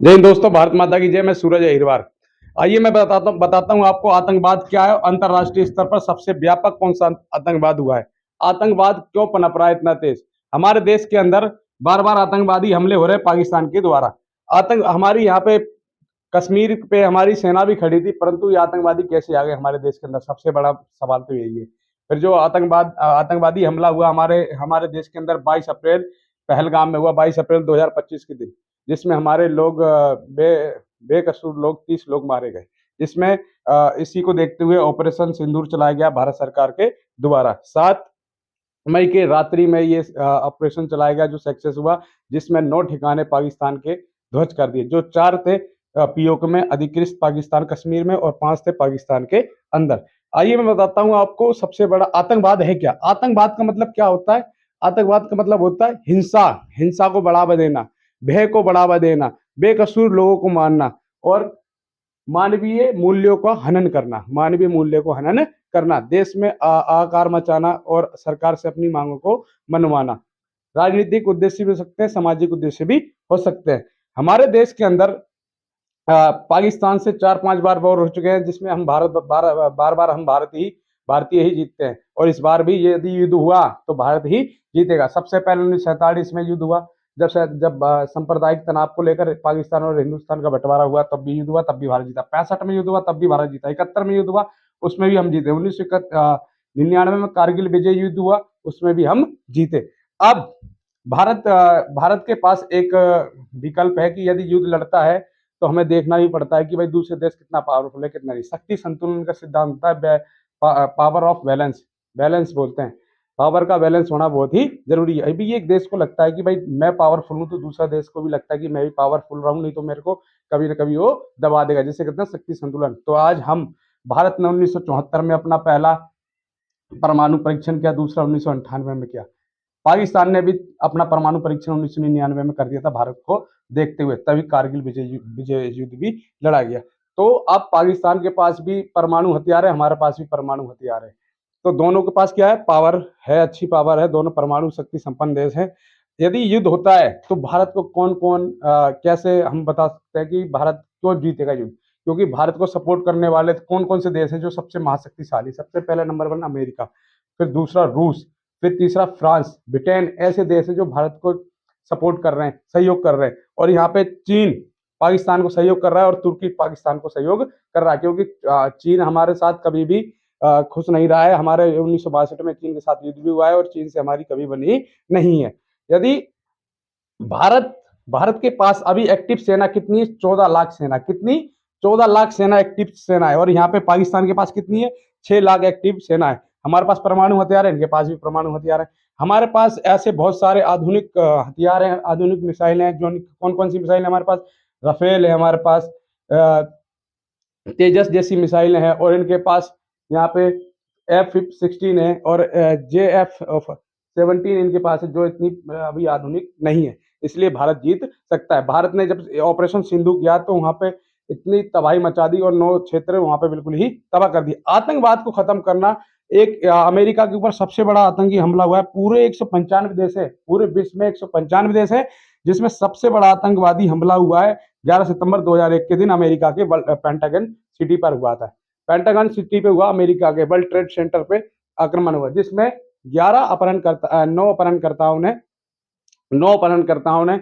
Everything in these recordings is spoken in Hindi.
जय हिंद दोस्तों, भारत माता की जय। मैं सूरज अहिरवार। आइए मैं बताता हूँ आपको आतंकवाद क्या है और अंतर्राष्ट्रीय स्तर पर सबसे व्यापक कौन सा आतंकवाद हुआ है। आतंकवाद क्यों पनप रहा है इतना तेज हमारे देश के अंदर। बार बार आतंकवादी हमले हो रहे हैं पाकिस्तान के द्वारा। आतंक हमारी यहाँ पे कश्मीर पे हमारी सेना भी खड़ी थी, परंतु ये आतंकवादी कैसे आ गए हमारे देश के अंदर, सबसे बड़ा सवाल तो यही है। फिर जो आतंकवादी हमला हुआ हमारे हमारे देश के अंदर 22 अप्रैल पहलगाम में हुआ, 22 अप्रैल 2025 के दिन, जिसमें हमारे लोग बेकसूर लोग 30 लोग मारे गए। जिसमें इसी को देखते हुए ऑपरेशन सिंदूर चलाया गया भारत सरकार के द्वारा। 7 मई के रात्रि में ये ऑपरेशन चलाया गया जो सक्सेस हुआ, जिसमें 9 ठिकाने पाकिस्तान के ध्वस्त कर दिए। जो 4 थे पीओके में अधिकृत पाकिस्तान कश्मीर में, और 5 थे पाकिस्तान के अंदर। आइए मैं बताता हूँ आपको सबसे बड़ा आतंकवाद है क्या। आतंकवाद का मतलब क्या होता है। आतंकवाद का मतलब होता है हिंसा, हिंसा को बढ़ावा देना, भय को बढ़ावा देना, बेकसूर लोगों को मारना और मानवीय मूल्यों का हनन करना, मानवीय मूल्यों को हनन करना, देश में आकार मचाना और सरकार से अपनी मांगों को मनवाना। राजनीतिक उद्देश्य भी हो सकते हैं, सामाजिक उद्देश्य भी हो सकते हैं। हमारे देश के अंदर पाकिस्तान से 4-5 बार वॉर हो चुके हैं, जिसमें हम बार बार हम भारतीय ही जीतते हैं। और इस बार भी यदि युद्ध हुआ तो भारत ही जीतेगा। सबसे पहले 1947 में युद्ध हुआ, जब सांप्रदायिक तनाव को लेकर पाकिस्तान और हिंदुस्तान का बंटवारा हुआ, तब भी युद्ध हुआ, तब भी भारत जीता। 65 में युद्ध हुआ, तब भी भारत जीता। 71 में युद्ध हुआ, उसमें भी हम जीते। 1999 में कारगिल विजय युद्ध हुआ, उसमें भी हम जीते। अब भारत के पास एक विकल्प है कि यदि युद्ध लड़ता है तो हमें देखना भी पड़ता है कि भाई दूसरे देश कितना पावरफुल है कितना नहीं। शक्ति संतुलन का सिद्धांत होता है, पावर ऑफ बैलेंस, बैलेंस बोलते हैं। पावर का बैलेंस होना बहुत ही जरूरी है। अभी एक देश को लगता है कि भाई मैं पावरफुल हूँ, तो दूसरा देश को भी लगता है कि मैं भी पावरफुल रहूं, नहीं तो मेरे को कभी ना कभी वो दबा देगा। जिसे कहते हैं शक्ति संतुलन। तो आज हम भारत ने 1974 में अपना पहला परमाणु परीक्षण किया, दूसरा 1998 में किया। पाकिस्तान ने भी अपना परमाणु परीक्षण 1999 में कर दिया था भारत को देखते हुए, तभी कारगिल विजय युद्ध भी लड़ा गया। तो अब पाकिस्तान के पास भी परमाणु हथियार है, हमारे पास भी परमाणु हथियार है। तो दोनों के पास क्या है, पावर है, अच्छी पावर है, दोनों परमाणु शक्ति संपन्न देश है। यदि युद्ध होता है तो भारत को कौन कौन कैसे हम बता सकते हैं कि भारत क्यों जीतेगा युद्ध। क्योंकि भारत को सपोर्ट करने वाले कौन कौन से देश हैं जो सबसे महाशक्तिशाली। सबसे पहले नंबर 1 अमेरिका, फिर दूसरा रूस, फिर तीसरा फ्रांस, ब्रिटेन। ऐसे देश है जो भारत को सपोर्ट कर रहे हैं, सहयोग कर रहे हैं। और यहाँ पे चीन पाकिस्तान को सहयोग कर रहा है और तुर्की पाकिस्तान को सहयोग कर रहा है, क्योंकि चीन हमारे साथ कभी भी खुश नहीं रहा है। हमारे 1962 में चीन के साथ युद्ध भी हुआ है और चीन से हमारी कभी बनी नहीं है। यदि भारत भारत के पास अभी एक्टिव सेना कितनी है, 14 लाख सेना। कितनी? 14 लाख सेना, एक्टिव सेना है। और यहाँ पे पाकिस्तान के पास कितनी है? 6 लाख एक्टिव सेना है। हमारे पास परमाणु हथियार है, इनके पास भी परमाणु हथियार है। हमारे पास ऐसे बहुत सारे आधुनिक हथियार हैं, आधुनिक मिसाइलें हैं। जो कौन कौन सी मिसाइल है हमारे पास? राफेल है हमारे पास, तेजस जैसी मिसाइलें हैं, और इनके पास यहाँ पे F-16 है और JF-17 इनके पास है, जो इतनी अभी आधुनिक नहीं है। इसलिए भारत जीत सकता है। भारत ने जब ऑपरेशन सिंधु किया तो वहां पे इतनी तबाही मचा दी और 9 क्षेत्र वहां पे बिल्कुल ही तबाह कर दी। आतंकवाद को खत्म करना, एक अमेरिका के ऊपर सबसे बड़ा आतंकी हमला हुआ है। पूरे 195 देश है, पूरे विश्व में 195 देश है, जिसमें सबसे बड़ा आतंकवादी हमला हुआ है 11 सितंबर 2001 के दिन अमेरिका के पेंटागन सिटी पर हुआ था। पेंटागन सिटी पे हुआ, अमेरिका के वर्ल्ड ट्रेड सेंटर पे आक्रमण हुआ, जिसमें 9 अपहरणकर्ताओं ने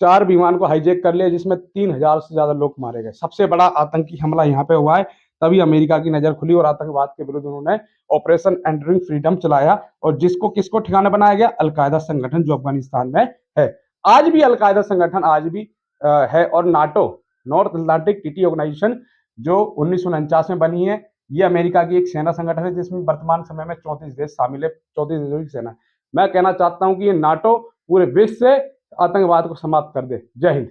4 विमान को हाईजैक कर लिया, जिसमें 3000 से ज्यादा लोग मारे गए। सबसे बड़ा आतंकी हमला यहाँ पे हुआ है। तभी अमेरिका की नजर खुली और आतंकवाद के विरुद्ध उन्होंने ऑपरेशन एंड्यूरिंग फ्रीडम चलाया। और जिसको किसको ठिकाना बनाया गया? अलकायदा संगठन, जो अफगानिस्तान में है। आज भी अलकायदा संगठन आज भी है। और NATO, North Atlantic Treaty Organization, जो 1949 में बनी है, ये अमेरिका की एक सेना संगठन है, जिसमें वर्तमान समय में 34 देश शामिल है, 34 देशों की सेना। मैं कहना चाहता हूं कि ये नाटो पूरे विश्व से आतंकवाद को समाप्त कर दे। जय हिंद।